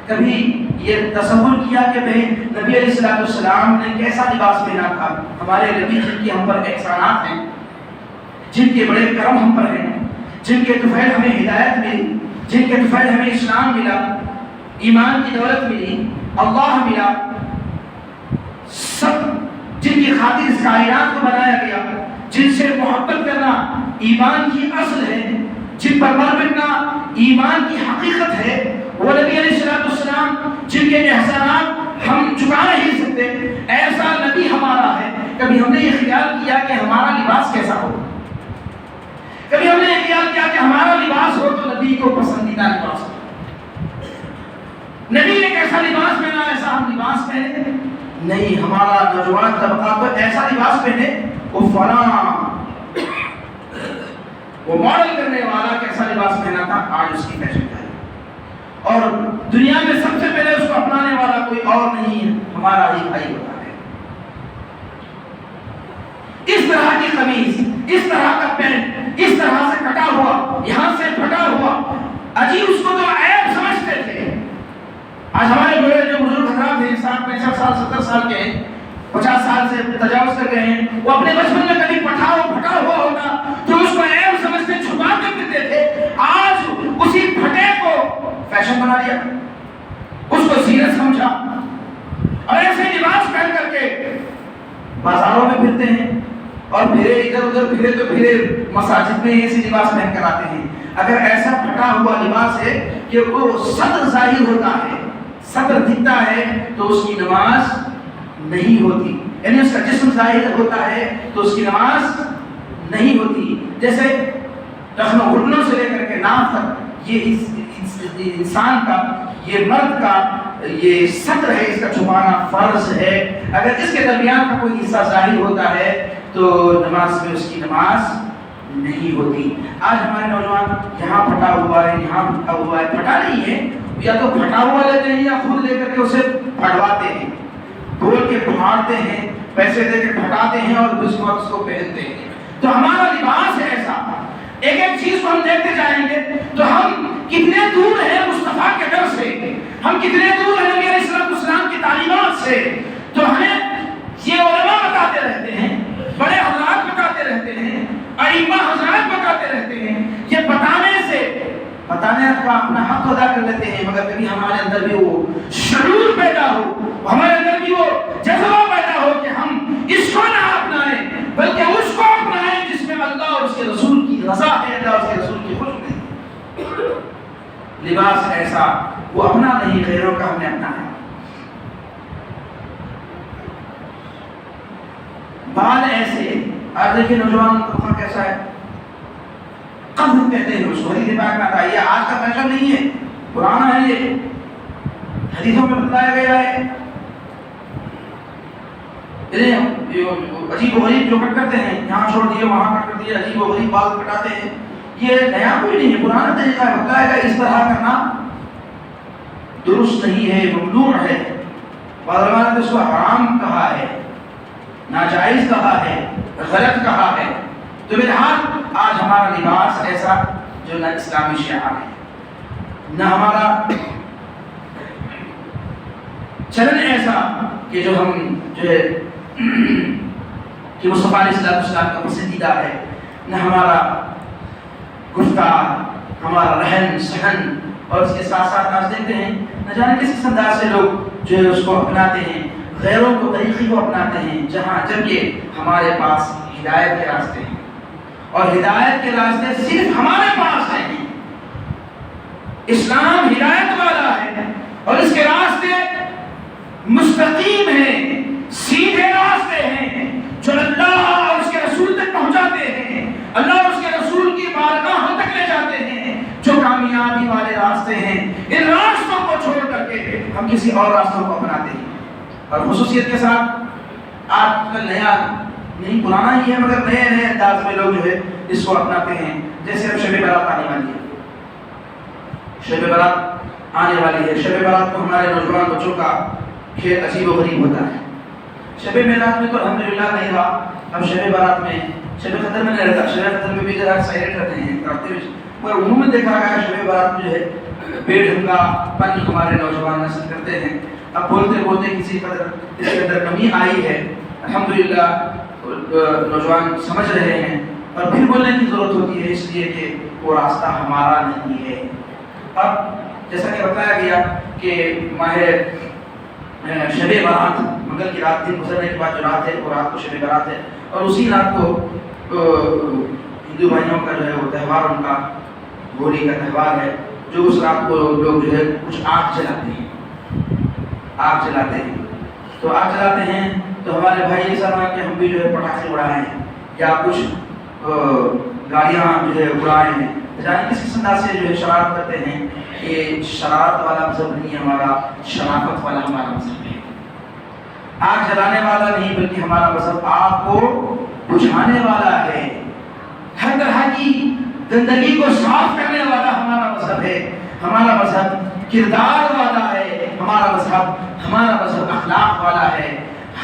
S1: کبھی یہ تصور کیا کہ نبی علیہ السلام نے کیسا لباس پہنا تھا؟ ہمارے نبی جن کے ہم پر احسانات ہیں، جن کے بڑے کرم ہم پر ہیں، جن کے طفیل ہمیں ہدایت ملی، جن کے طفیل ہمیں اسلام ملا، ایمان کی دولت ملی، اللہ ملا، سب جن کی خاطر اس کائنات کو بنایا گیا، جن سے محبت کرنا ایمان کی اصل ہے، جن پر مر مٹنا ایمان کی حقیقت ہے، وہ نبی علیہ السلام جن کے احسانات ہم چکا نہیں سکتے، ایسا نبی ہمارا ہے۔ کبھی ہم نے یہ خیال کیا کہ ہمارا لباس کیسا ہو؟ کبھی ہم نے یہ خیال کیا کہ ہمارا لباس ہو تو نبی کو پسندیدہ لباس ہو؟ نبی نے کیسا لباس پہنا ایسا ہم لباس پہنے؟ نہیں، ہمارا نوجوان طبقہ کو ایسا لباس پہنے وہ فلاں وہ ماڈل کرنے والا کیسا لباس پہنا تھا، آج اس کی فیشن ہے، اور دنیا میں سب سے پہلے اس کو اپنانے والا کوئی اور نہیں ہے، ہمارا ہی بھائی ہوتا ہے۔ اس طرح کی قمیض، اس طرح کا پینٹ، اس طرح سے کٹا ہوا، یہاں سے پھٹا ہوا، عجیب اس کو تو عیب سمجھتے تھے۔ آج ہمارے بڑے جو بزرگ حضرات ہیں، 65 سال 70 سال کے ہیں، 50 سال سے تجاوز کر گئے ہیں، وہ اپنے بچپن میں کبھی پھٹا ہوا ہوتا تو اس کو عیب سمجھتے چھپا کر دیتے تھے، آج اسی پھٹے کو فیشن بنا لیا، اس کو زینت سمجھا، اور ایسے لباس پہن کر کے بازاروں میں پھرتے ہیں، اور پھرے ادھر ادھر پھرے تو پھرے مساجد میں ایسے لباس پہن کر آتے ہیں۔ اگر ایسا پھٹا ہوا لباس ہے کہ وہ سطر ظاہر ہوتا ہے، سطر دکھتا ہے، تو اس کی نماز نہیں ہوتی، یعنی اس کا جسم ظاہر ہوتا ہے تو اس کی نماز نہیں ہوتی۔ جیسے ٹخنوں گھٹنوں سے لے کر کے ناف تک یہ انسان کا، یہ مرد کا یہ سطر ہے، اس کا چھپانا فرض ہے۔ اگر اس کے درمیان کا کوئی حصہ ظاہر ہوتا ہے تو نماز میں اس کی نماز نہیں ہوتی۔ آج ہمارے نوجوان یہاں پھٹا ہوا ہے، یہاں پھٹا ہوا ہے، پھٹا نہیں ہے، یا تو پھٹا ہوا لیتے ہیں یا خود لے کر کے اسے پھٹواتے ہیں، دھول کے پھاڑتے ہیں، پیسے دے کے پھٹاتے ہیں اور اس وقت اس کو پہنتے ہیں۔ تو ہمارا لباس ہے ایسا، ایک ایک چیز کو ہم دیکھتے جائیں گے تو ہم کتنے دور ہیں مصطفیٰ کے در سے، ہم کتنے دور ہیں نبی علیہ السلام کی تعلیمات سے۔ تو ہمیں یہ علماء بتاتے رہتے ہیں، بڑے حضرات بتاتے رہتے ہیں، ائمہ حضرات بتاتے رہتے ہیں، یہ بتانے کا اپنا حق ادا کر لیتے ہیں، مگر کبھی ہمارے اندر بھی وہ شعور پیدا ہو، ہمارے اندر بھی وہ جذبہ پیدا ہو کہ ہم اس کو نہ اپنائیں بلکہ اس کو اپنائیں جس میں اللہ اور اس کے رسول کی رضا ہے، اللہ اور اس کے رسول کی خوشی ہے۔ لباس ایسا وہ اپنا نہیں، غیروں کا ہم نے اپنا ہے۔ بال ایسے، آج دیکھیں نوجوان طبقہ کیسا ہے، قذف کہتے ہیں اس کو، حدیث پاک میں آتا ہے، یہ آج کا فیشن نہیں ہے، پرانا ہے، یہ حدیثوں میں بتایا گیا ہے۔ عجیب و غریب جو کٹ کرتے ہیں، یہاں چھوڑ دیے وہاں کٹ کر دیے، عجیب و غریب بال کٹاتے ہیں، یہ نیا کوئی نہیں ہے، پرانا طریقہ ہے، بتایا گیا اس طرح کرنا درست نہیں ہے، ممنوع ہے۔ بعض علماء نے اس کو حرام کہا ہے، ناجائز کہا ہے، غلط کہا ہے۔ تو بہرحال آج ہمارا لباس ایسا جو نہ اسلامی شعار ہے، نہ ہمارا چلن ایسا کہ جو ہم جو ہے کہ مصطفیٰ علیہ السلام کا پسندیدہ ہے، نہ ہمارا گفتار، ہمارا رہن سہن، اور اس کے ساتھ ساتھ آج دیکھتے ہیں نہ جانے کس انداز سے لوگ جو ہے اس کو اپناتے ہیں، غیروں کو طریقے کو اپناتے ہیں، جبکہ ہمارے پاس ہدایت کے راستے ہیں، اور ہدایت کے راستے صرف ہمارے پاس ہیں۔ اسلام ہدایت والا ہے اور اس کے راستے مستقیم ہیں، سیدھے راستے ہیں جو اللہ اور اس کے رسول تک پہنچاتے ہیں، اللہ اور اس کے رسول کی بارگاہ تک لے جاتے ہیں، جو کامیابی والے راستے ہیں۔ ان راستوں کو چھوڑ کر کے ہم کسی اور راستوں کو اپناتے ہیں، اور خصوصیت کے ساتھ آج کل نیا نہیں، پرانا ہی ہے مگر نئے نئے انداز میں لوگ جو ہے اس کو اپناتے ہیں۔ جیسے اب شب برات آنے والی ہے، شب برات آنے والی ہے، شب برات کو ہمارے نوجوان بچوں کا کھیل عجیب و غریب ہوتا ہے۔ شب میلاد میں تو الحمدللہ نہیں رہا، اب شب برات میں، شب قدر میں نہیں رہتا، شب قدر میں بھی ذرا سائلنٹ رہتے ہیں، پر عموماً دیکھا گیا شب برات میں جو ہے بے ڈھنگا پن ہمارے نوجوان نسل کرتے ہیں. اب بولتے بولتے کسی قدر اس کے اندر کمی آئی ہے. الحمدللہ نوجوان سمجھ رہے ہیں اور پھر بولنے کی ضرورت ہوتی ہے اس لیے کہ وہ راستہ ہمارا نہیں ہے. اب جیسا کہ بتایا گیا کہ ماہ شب برات منگل کی رات دن گزرنے کے بعد جو رات ہے وہ رات کو شب برات ہے اور اسی رات کو ہندو بھائیوں کا جو ہے وہ تہوار ان کا ہولی کا تہوار ہے جو اس رات کو لوگ جو ہے کچھ آگ جلاتے ہیں. آگ جلاتے ہیں تو آگ جلاتے ہیں تو ہمارے بھائی ایسا نہ کہ ہم بھی جو ہے پٹاخے اڑائے ہیں یا کچھ گاڑیاں جو ہے اڑائے ہیں. جانے کس انداز سے جو ہے شرارت کرتے ہیں. یہ شرارت والا مذہب نہیں ہمارا, شرافت والا ہمارا مذہب ہے. آگ جلانے والا نہیں بلکہ ہمارا مذہب آگ کو بجھانے والا ہے. ہر طرح کی گندگی کو صاف کرنے والا ہمارا مذہب ہے. ہمارا مذہب کردار والا ہے. ہمارا مذہب اخلاق والا ہے.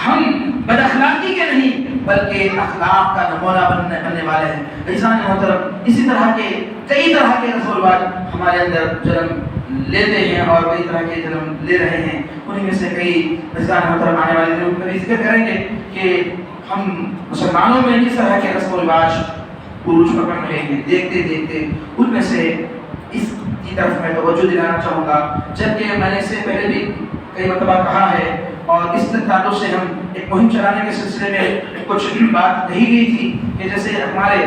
S1: ہم بد اخلاقی کے نہیں بلکہ اخلاق کا نمونہ بننے والے ہیں. عزیزان محترم, اسی طرح کے کئی طرح کے رسم و رواج ہمارے اندر جنم لیتے ہیں اور کئی طرح کے جنم لے رہے ہیں. انہیں میں سے کئی عزیزان محترم آنے والے دنوں میں ذکر کریں گے کہ ہم مسلمانوں میں کس طرح کے رسم و رواج عروج پکڑ رہے ہیں. دیکھتے دیکھتے ان میں سے اس کی طرف میں توجہ دلانا چاہوں گا, جبکہ میں نے اس سے پہلے بھی کئی مرتبہ کہا ہے اور اس تعلق سے ہم ایک مہم چلانے کے سلسلے میں کچھ بات کہی گئی تھی کہ جیسے ہمارے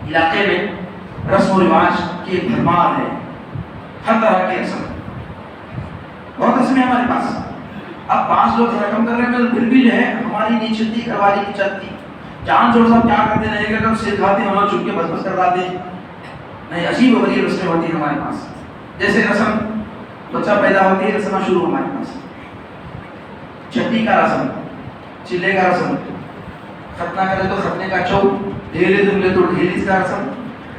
S1: علاقے میں رسم و رواج کی ایک بھرمار ہے. ہر طرح کے رسم, بہت رسمیں ہمارے پاس. اب 5 لوگ رقم کر رہے ہیں پھر بھی جو ہے ہماری نہیں چلتی, کروالی کی چلتی. جان جوڑ صاحب کیا کرتے رہے گا, جب سر کھاتے ہم چپ کے بس بس کر دیتے ہیں. نہیں, عجیب و غریب رسمیں ہوتی ہیں ہمارے پاس. جیسے رسم بچہ پیدا ہوتی ہے رسم شروع ہمارے پاس. چھٹی کا رسم, چلے کا رسم, ختنہ کرے تو ختنے کا چوک, ڈھیلے دھلے تو ڈھیلی کا رسم.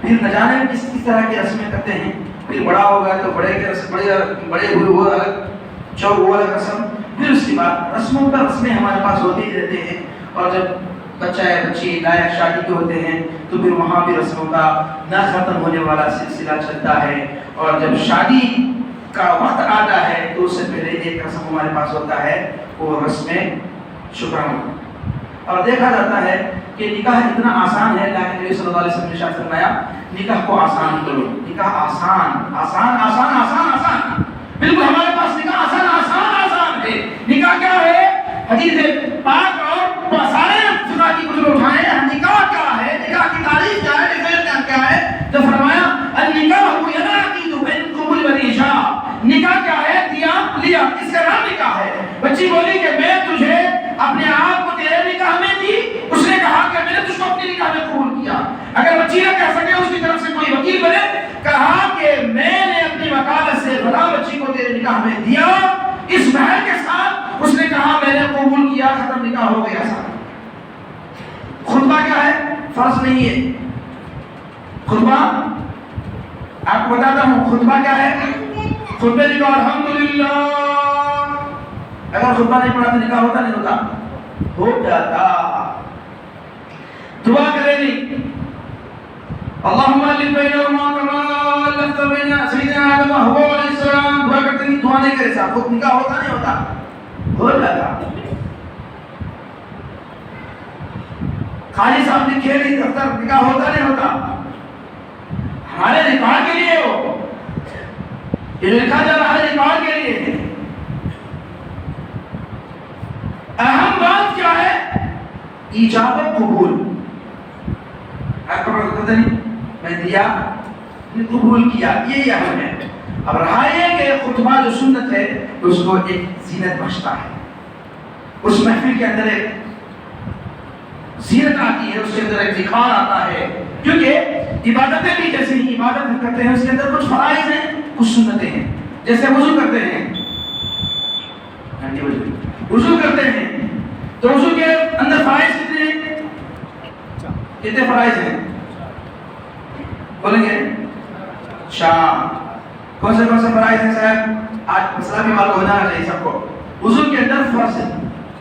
S1: پھر نہ جانے کس طرح کی رسمیں کرتے ہیں. پھر بڑا ہو گیا تو بڑے کے رسم, بڑے ہوئے وہ الگ چوک, وہ الگ رسم. پھر اس کے بعد رسموں پر رسمیں ہمارے پاس ہوتے ہی رہتے ہیں. اور جب بچہ یا بچی لائق شادی کے ہوتے ہیں تو پھر وہاں بھی رسموں کا نہ ختم ہونے والا سلسلہ چلتا ہے. اور جب شادی کا وقت آتا ہے تو اس سے پہلے ایک رسم ہمارے پاس ہوتا ہے, وہ رسم شکرانہ. اور دیکھا جاتا ہے کہ نکاح اتنا آسان ہے, لیکن نبی صلی اللہ علیہ وسلم نے ارشاد فرمایا نکاح کو آسان کرو. نکاح آسان آسان آسان آسان آسان, بالکل ہمارے پاس نکاح آسان آسان آسان ہے. نکاح کیا ہے؟ حدیث پاک اور سارے فقہ کی کتب اٹھائے ہیں. نکاح کیا ہے, نکاح کی تعریف کیا ہے, ڈیفینیشن کیا ہے؟ تو فرمایا النکاح ینعقد بین قبول و ایشاء. نکاح کیا ہے؟ دیا لیا, اس کا نام نکاح ہے. بچی بولی کہ میں تجھے اپنے آپ کو تیرے نکاح میں دی, اس نے کہا کہ میں نے تجھ کو اپنے نکاح میں قبول کیا. اگر بچی نہ کہہ سکے اس کی طرف سے کوئی وکیل بنے, کہا کہ میں نے اپنی وکالت سے فلاں بچی کو تیرے نکاح میں دیا, اس مہر کے ساتھ اس نے کہا میں نے قبول کیا, ختم نکاح ہو گیا. خطبہ کیا ہے؟ فرض نہیں ہے. خطبہ آپ کو بتاتا ہوں, خطبہ کیا ہے؟ خطبے نکاح الحمدللہ. اگر خطبہ نہیں پڑھا تو نکاح ہوتا نہیں ہوتا؟ ہو جاتا. دعا کرے نہیں اللہم الف بینہما کما الفت بین سیدنا آدم و حوا علیہ السلام, دعا کرتے نہیں, دعا نہیں کرے صاحب, خود نکاح ہوتا نہیں ہوتا؟ ہو جاتا. خالی صاحب لکھے نہیں دفتر, نکاح ہوتا نہیں ہوتا؟ ہمارے نکاح کے لیے ہو, یہ لکھا جا رہا ہے نکاح کے لیے. اہم بات کیا ہے؟ ایجاب قبول. آپ کو پتہ نہیں, میں دیا قبول کیا, یہ اہم ہے. اب رہا یہ کہ خطبہ جو سنت ہے اس کو ایک زینت بخشتا ہے. اس محفل کے اندر ایک زینت آتی ہے, اس کے اندر ایک نکھار آتا ہے. کیونکہ عبادتیں بھی جیسے ہی عبادت ہم کرتے ہیں اس کے اندر کچھ فرائض ہیں, کچھ سنتیں ہیں. جیسے وضو کرتے ہیں, وضو کرتے ہیں تو وضو کے اندر فرائض کتنے ہیں؟ کتنے فرائض ہیں بولیں گے؟ شام. کون سے فرائض ہیں صاحب؟ آج مسئلہ بھی معلوم ہونا چاہیے سب کو. وضو کے اندر فرض ہے,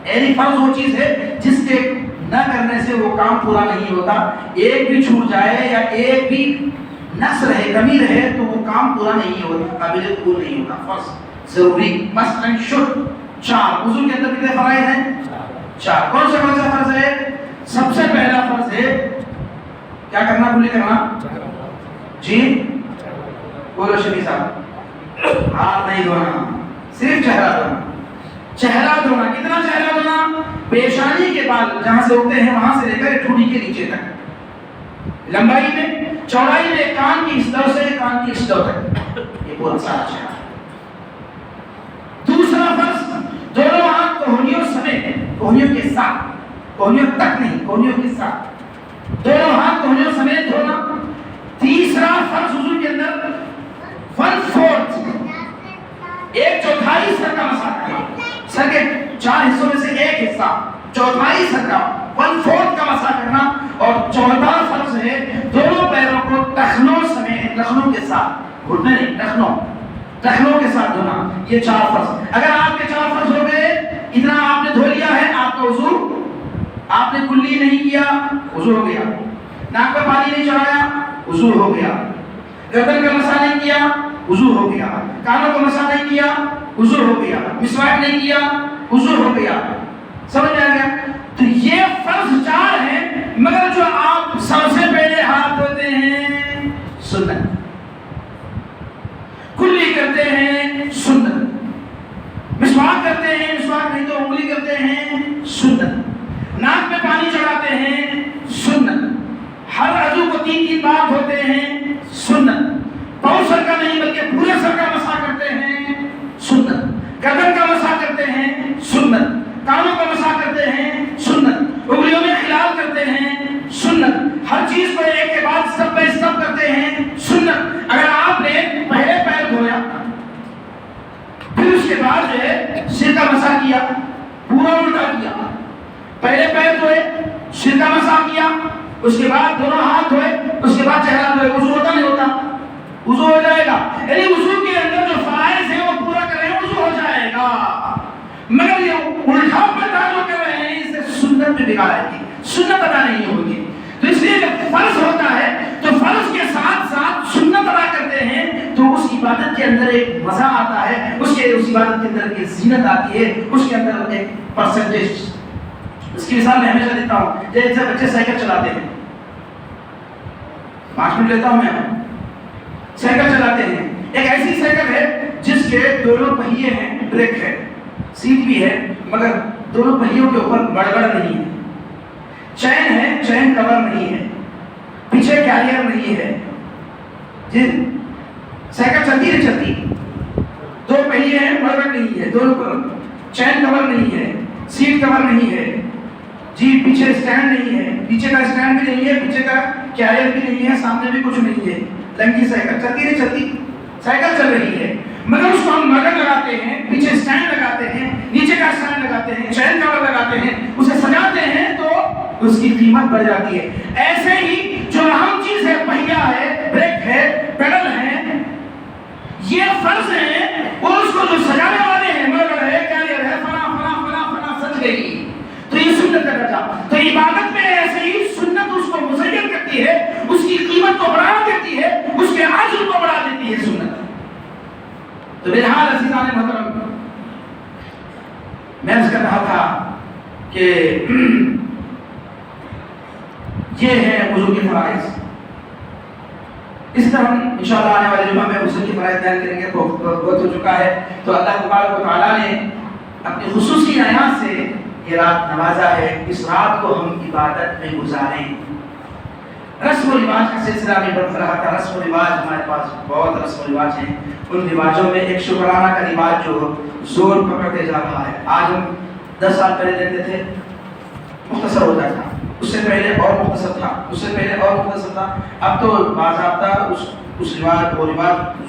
S1: یعنی فرض وہ چیز ہے جس کے نہ کرنے سے وہ کام پورا نہیں ہوتا. ایک بھی چھوٹ جائے یا ایک بھی نقص رہے، کمی رہے تو وہ کام پورا نہیں ہوتا، قابل قبول نہیں ہوتا۔ فرض ضروری مثلاً شرط 4، وضو کے اندر کتنے فرائض ہیں؟ 4۔ کون سا فرض ہے؟ سب سے پہلا فرض ہے کیا کرنا؟ کلی کرنا جی، بولو شفیع صاحب، ہاتھ نہیں دھونا، صرف چہرہ دھونا۔ چہرہ دھونا کتنا چہرہ دھونا؟ پیشانی کے بال جہاں سے اٹھتے ہیں وہاں سے لے کر ٹھوڑی کے نیچے تک، لمبائی میں، چوڑائی میں، کان کی اس ڈو سے کان کی اس ڈو تک، یہ پورا سارا چہرہ۔ دوسرا فرض دونوں ہاتھ کوہنیوں سمیت، کوہنیوں کے ساتھ، کوہنیوں تک نہیں، کوہنیوں کے ساتھ، دونوں ہاتھ کوہنیوں سمیت دھونا۔ تیسرا فرض وضو کے اندر 1/4، 1/4 سر کا مسح کرنا، سر کے 4 حصوں میں سے ایک حصہ، 1/4 سر کا 1/4 کا مسح کرنا۔ اور چوتھا فرض ہے دونوں پیروں کو ٹخنوں سمیت، ٹخنوں کے ساتھ، گھٹنے نہیں، ٹخنوں کے ساتھ دھونا۔ یہ 4 فرض۔ اگر آپ کے 4 فرض ہو گئے، اتنا آپ نے دھو لیا ہے، آپ کا وضو، آپ نے کلی نہیں کیا، وضو ہو گیا۔ ناک پر پانی نہیں چڑھایا، وضو ہو گیا۔ گردن کا مسح نہیں کیا، وضو ہو گیا۔ کانوں کو مسح نہیں کیا، وضو ہو گیا۔ مسواک نہیں کیا، وضو ہو گیا۔ سمجھ میں آ گیا؟ تو یہ فرض 4 ہیں، مگر جو آپ سب سے پہلے ہاتھ دھوتے ہیں سنت، کلی کرتے ہیں سنت، مسواک کرتے ہیں، مسواک نہیں تو انگلی کرتے ہیں سنت، ناک میں پانی چڑھاتے ہیں سنت، ہر عضو کو 3 بار دھوتے ہیں سنت، پاؤں سر کا نہیں بلکہ پورے سر کا مسح کرتے ہیں سنت، گردن کا مسح کرتے ہیں سنت، کانوں کا مسح کرتے ہیں سنت، انگلیوں میں خلال کرتے ہیں سنت، ہر چیز کو ایک کے بعد سب پہ سب کرتے ہیں سنت۔ اگر آپ نے پہلے پیر دھویا، پھر اس کے بعد جو ہے سر کا مسح کیا، پورا الٹا کیا، پہلے پیر دھوئے، سر کا مسح کیا، اس کے بعد دونوں ہاتھ دھوئے، اس کے بعد چہرہ دھوئے، وضو ہوتا نہیں ہوتا؟ وضو ہو جائے گا۔ یعنی وضو کے اندر جو فرائض ہیں وہ پورا کریں، وضو ہو جائے گا۔ مگر یہ الٹا پلٹا جو کر رہے ہیں، اس سے سنت میں بگاڑ آئے گی، سنت ادا نہیں ہوگی۔ تو اس لیے جب فرض ہوتا ہے تو فرض کے ساتھ ساتھ سنت ادا کرتے ہیں تو اس عبادت کے اندر ایک مزہ آتا ہے، اس عبادت کے اندر ایک زینت آتی ہے، اس کے اندر ایک پرسنٹیج۔ اس کی مثال میں ہمیشہ دیتا ہوں، جیسے بچے سائیکل چلاتے ہیں، 5 منٹ لیتا ہوں میں، سائیکل چلاتے ہیں، ایک ایسی سائیکل ہے جس کے دونوں پہیے ہیں، بریک ہے، سیٹ بھی ہے، مگر دونوں پہیوں کے اوپر گڑبڑ نہیں ہے، چین ہے، چین کور نہیں ہے، پیچھے کیریئر نہیں ہے، جی سائیکل چلتی نہیں چلتی، 2 پہیے ہیں، گڑبڑ نہیں ہے، دونوں پر چین کور نہیں ہے، سیٹ کور نہیں ہے، جی پیچھے سٹینڈ نہیں ہے، پیچھے کا سٹینڈ بھی نہیں ہے، پیچھے کا کیریئر بھی نہیں ہے، سامنے بھی کچھ نہیں ہے، لنگی سائیکل چلتی نہیں چلتی، سائیکل چل رہی ہے، مگر اس کو ہم مگر لگاتے ہیں، پیچھے سٹینڈ لگاتے ہیں، نیچے کا سٹینڈ لگاتے ہیں، چین کور لگاتے ہیں، اسے سجاتے ہیں تو اس کی قیمت بڑھ جاتی ہے۔ ایسے ہی جو اہم چیز ہے، پہیا ہے، بریک ہے، پیڈل ہے، یہ فرض ہیں، اور اس کو جو سجانے والے ہیں، مگر ہے، کیریئر ہے، فلاں فلاں فلاں فلاں سج گئی، تو یہ سنت کا درجہ۔ تو عبادت میں ایسے ہی سنت اس کو مزین کرتی ہے، اس کی قیمت کو بڑھا دیتی ہے، اس کے اجر کو بڑھا دیتی ہے سنت۔ تو بہرحال عزیزان محترم، میں عرض کر رہا تھا کہ یہ ہے وضو کے فرائض۔ اس طرح ہم انشاءاللہ آنے والے جمعہ میں وضو کے فرائض بیان کریں گے، بہت ہو چکا ہے۔ تو اللہ تبارک و تعالیٰ نے اپنی خصوصی عنایات سے یہ رات نوازا ہے، اس رات کو ہم عبادت میں گزاریں۔ رسم و رواج کا سلسلہ میں بڑھ رہا تھا، رسم و رواج ہمارے پاس بہت رسم و رواج ہیں، ان رواجوں میں ایک شکرانہ کا رواج جو زور پکڑتے جا رہا ہے۔ آج ہم 10 سال پہلے دیتے تھے مختصر ہوتا تھا، اس سے پہلے اور مختصر تھا، اس سے پہلے اور مختصر تھا، اب تو باضابطہ اس رواج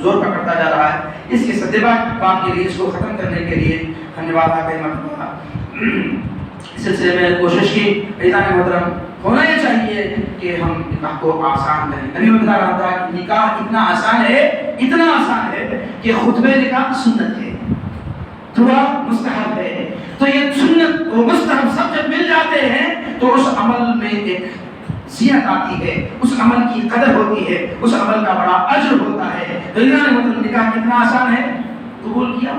S1: زور پکڑتا جا رہا ہے۔ اس کے سدبا کام کے لیے، اس کو ختم کرنے کے لیے ہم نے وعدہ اس سلسلے میں کوشش کی۔ عزیزان محترم، ہونا یہ چاہیے کہ ہم نکاح کو آسان کریں۔ ابھی میں بتا رہا تھا کہ نکاح اتنا آسان ہے کہ خطبہ نکاح سنت ہے، دعا مستحب ہے۔ تو یہ سنت و مستحب سب جب مل جاتے ہیں تو اس عمل میں ایک زینت آتی ہے، اس عمل کی قدر ہوتی ہے، اس عمل کا بڑا اجر ہوتا ہے۔ غیران مطلب نکاح کتنا آسان ہے، قبول کیا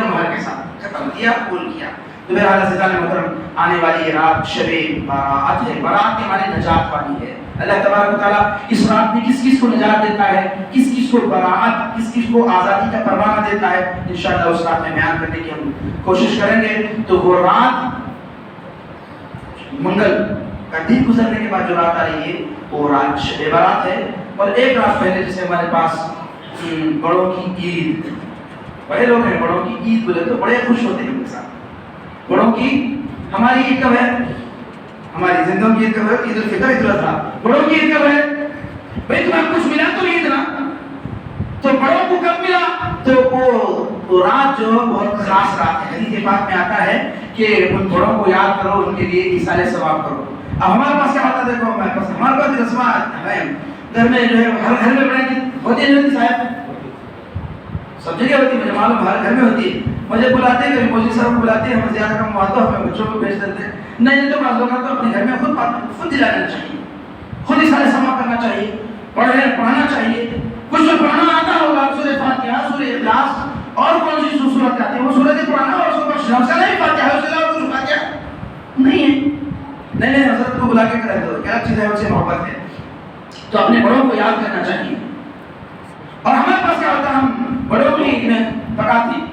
S1: مہر کے ساتھ، ختم کیا، قبول کیا۔ تو میرا عزیزان محترم، آنے والی یہ رات شب برات ہے، برات کے معنی نجات والی ہے۔ اللہ تبارک و تعالیٰ اس رات میں کس کس کو نجات دیتا ہے، کس کس کو براعت، کس کس کو آزادی کا پروانہ دیتا ہے، انشاءاللہ اس رات میں بیان کرنے کی ہم کوشش کریں گے۔ تو وہ رات منگل کا دن گزرنے کے بعد جو رات آ رہی ہے وہ رات شب برات ہے۔ اور ایک رات پہلے جیسے ہمارے پاس بڑوں کی عید، بڑے لوگ ہیں بڑوں کی عید بولے تو بڑے خوش ہوتے ہیں ان کے ساتھ۔ بڑوں کی ہماری عید کب ہے، ہماری زندوں کی عید کب ہے، عید الفطر، عید الاضحیٰ۔ بڑوں کی عید کب ہے، بھائی تمہیں کچھ ملا تو عید نا، تو بڑوں کو کب ملا، تو وہ رات جو بہت خاص رات ہے۔ حدیث پاک میں آتا ہے کہ ان بڑوں کو یاد کرو، ان کے لیے ایصال ثواب کرو۔ اب ہمارے پاس کیا ہوتا ہے، دیکھو ہمارے پاس رسمات ہیں، گھر میں جو ہے ہر گھر میں بڑے ہوتی ہے صاحب، سب جگہ ہوتی ہے، مجھے معلوم ہر گھر میں ہوتی ہے۔ مجھے بلاتے ہیں، کبھی مولوی صاحب کو بلاتے ہیں، ہمیں زیادہ کم ہوا تو ہمیں بچوں کو بھیج دیتے ہیں۔ نہیں تو بعض لوگ تو اپنے گھر میں خود دلا دینا چاہیے، خود ایصال ثواب کرنا چاہیے، پڑھنا چاہیے۔ کچھ جو پڑھنا آتا ہوگا، سورہ فاتحہ، سورہ اخلاص، اور کون سی صورت آتی ہے وہ صورت پڑھنا، اور اس کو نفسہ نہیں فاتحہ ہے، اس کے علاوہ کچھ فاتحہ نہیں ہے۔ نہیں حضرت کو بلا کے کرے دو، کیا چیز ہے، اس سے محبت ہے۔ تو اپنے بڑوں کو یاد کرنا چاہیے۔ اور ہمارے پاس کیا ہوتا ہے، ہم بڑوں کی عید میں پکاتے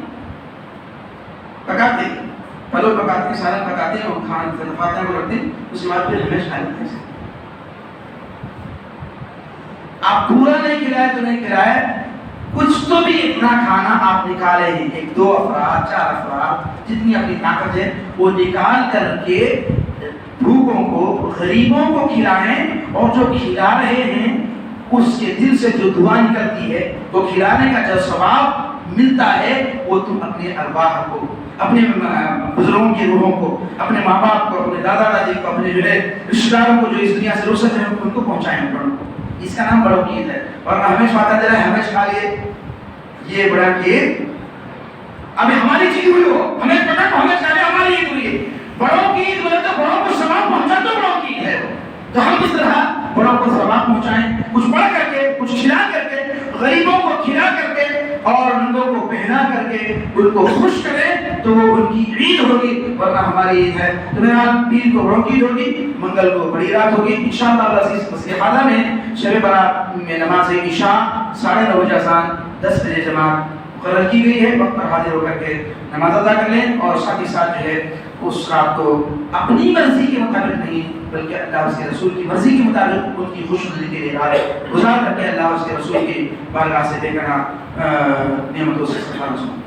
S1: پھلوں پکاتے، سالن پکاتے ہیں، اور کھانا فاتحہ کو رکھتے ہیں، اس کے بعد پھر ہمیشہ کھا لیتے ہیں۔ آپ پورا نہیں کھلائے تو نہیں کھلائے، کچھ تو بھی اتنا کھانا آپ نکالے ہیں، 1 2 افراد 4 افراد جتنی اپنی طاقت ہے وہ نکال کر کے بھوکوں کو، غریبوں کو کھلائیں، اور جو کھلا رہے ہیں اس کے دل سے جو دعا نکلتی ہے، وہ کھلانے کا جو ثواب ملتا ہے، وہ تم اپنے ارواح کو، اپنے بزرگوں کی روحوں کو، اپنے ماں باپ کو، اپنے دادا دادی کو، اپنے جو ہے رشتہ داروں کو جو اس دنیا سے رخصت ہیں ان کو پہنچائیں بڑوں کو۔ اس کا نام بڑوں کی عید ہے۔ اور ہمیں وعدہ دے رہا ہے، ہمیں کھا لیے یہ بڑا کی عید، اب ہماری چیز ہوئی ہو، ہمیں پتہ کو ہمیں کھا لے، ہماری عید ہوئی ہے۔ بڑوں کی عید بولے تو بڑوں کو ثواب پہنچا تو بڑوں کی عید ہے۔ تو ہم اس طرح بڑوں کو ثواب پہنچائیں، کچھ پڑھ کر کے، کچھ کھلا کر کے، غریبوں کو کھلا کر کے، اور ننگوں کو پہنا کر کے ان کو خوش کریں، تو وہ ان کی عید ہوگی، ورنہ ہماری عید ہے۔ تو میرا پیر کو بڑوں کی عید ہوگی، منگل کو بڑی رات ہوگی انشاءاللہ العزیز۔ مسجد خانہ میں شب برات میں نماز عشاء 9:30 بجے اذان، 10 بجے جماعت مقرر کی گئی ہے۔ وقت پر حاضر ہو کر کے نماز ادا کر لیں، اور ساتھ ہی ساتھ جو ہے اس رات کو اپنی مرضی کے مطابق نہیں بلکہ اللہ اس کے رسول کی مرضی کے مطابق ان کی خوشنودی کے لیے گزار کر کے اللہ اس کے رسول کی بارگاہ سے بے پناہ نعمتوں سے استفادہ کریں۔